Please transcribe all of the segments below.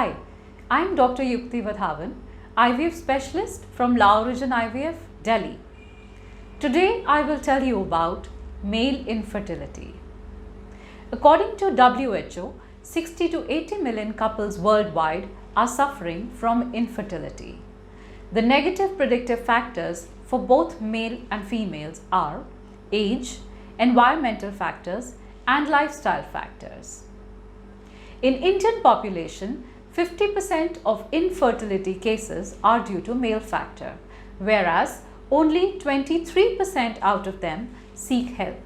Hi, I'm Dr. Yukti Wadhawan, IVF specialist from LaOrigin IVF, Delhi. Today I will tell you about male infertility. According to WHO, 60 to 80 million couples worldwide are suffering from infertility. The negative predictive factors for both male and females are age, environmental factors, and lifestyle factors. In Indian population, 50% of infertility cases are due to male factor, whereas only 23% out of them seek help.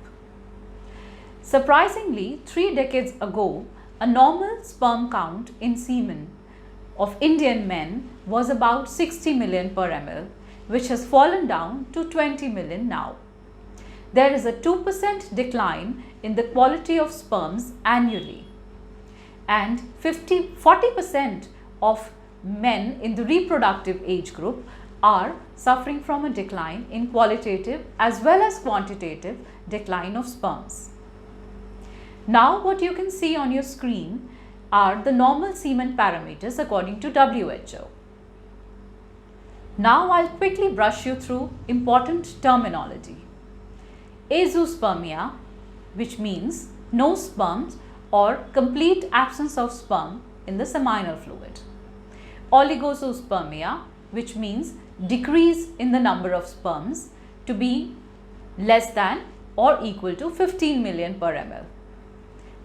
Surprisingly, 3 decades ago, a normal sperm count in semen of Indian men was about 60 million per ml, which has fallen down to 20 million now. There is a 2% decline in the quality of sperms annually, and 40% of men in the reproductive age group are suffering from a decline in qualitative as well as quantitative decline of sperms. Now what you can see on your screen are the normal semen parameters according to WHO. Now I'll quickly brush you through important terminology. Azoospermia, which means no sperms or complete absence of sperm in the seminal fluid. Oligozoospermia, which means decrease in the number of sperms to be less than or equal to 15 million per ml.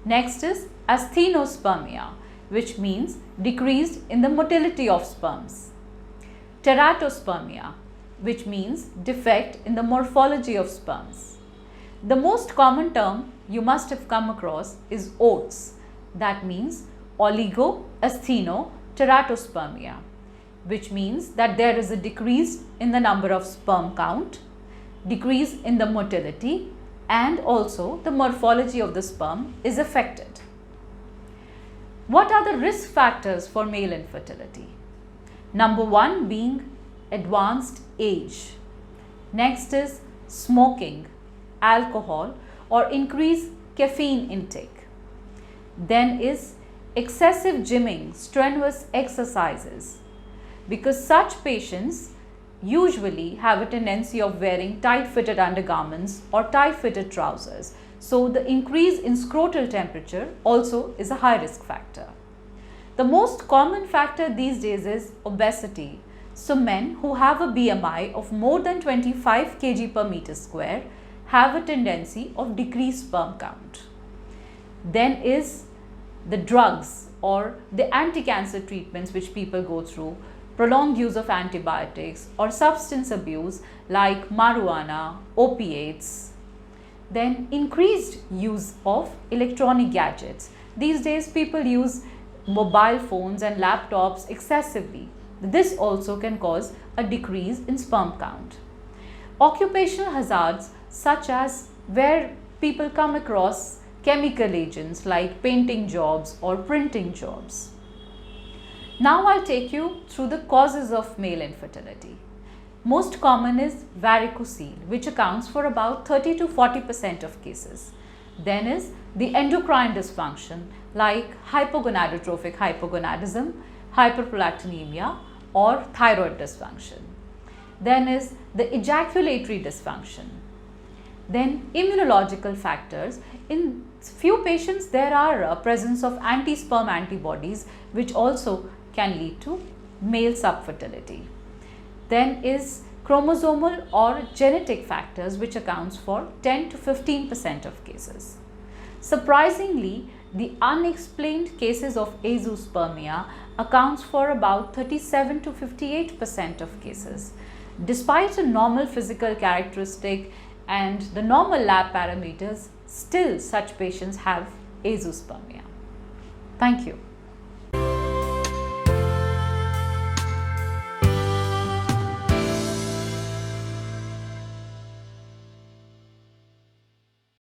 Next is asthenospermia, which means decreased in the motility of sperms. Teratospermia, which means defect in the morphology of sperms. The most common term you must have come across is OATS, that means oligo-astheno-teratospermia, which means that there is a decrease in the number of sperm count, decrease in the motility, and also the morphology of the sperm is affected. What are the risk factors for male infertility? Number 1 being advanced age. Next is smoking, alcohol, or increased caffeine intake. Then is excessive gymming, strenuous exercises, because such patients usually have a tendency of wearing tight-fitted undergarments or tight-fitted trousers. So the increase in scrotal temperature also is a high risk factor. The most common factor these days is obesity. So men who have a BMI of more than 25 kg per meter square have a tendency of decreased sperm count. Then is the drugs or the anti-cancer treatments which people go through, prolonged use of antibiotics or substance abuse like marijuana, opiates. Then increased use of electronic gadgets. These days people use mobile phones and laptops excessively. This also can cause a decrease in sperm count. Occupational hazards such as where people come across chemical agents like painting jobs or printing jobs. Now I'll take you through the causes of male infertility. Most common is varicocele, which accounts for about 30 to 40% of cases. Then is the endocrine dysfunction like hypogonadotrophic hypogonadism, hyperprolactinemia, or thyroid dysfunction. Then is the ejaculatory dysfunction. Then immunological factors. In few patients there are a presence of anti-sperm antibodies which also can lead to male subfertility. Then is chromosomal or genetic factors which accounts for 10 to 15% of cases. Surprisingly, the unexplained cases of azoospermia accounts for about 37 to 58% of cases. Despite a normal physical characteristic and the normal lab parameters, still such patients have azoospermia. Thank you.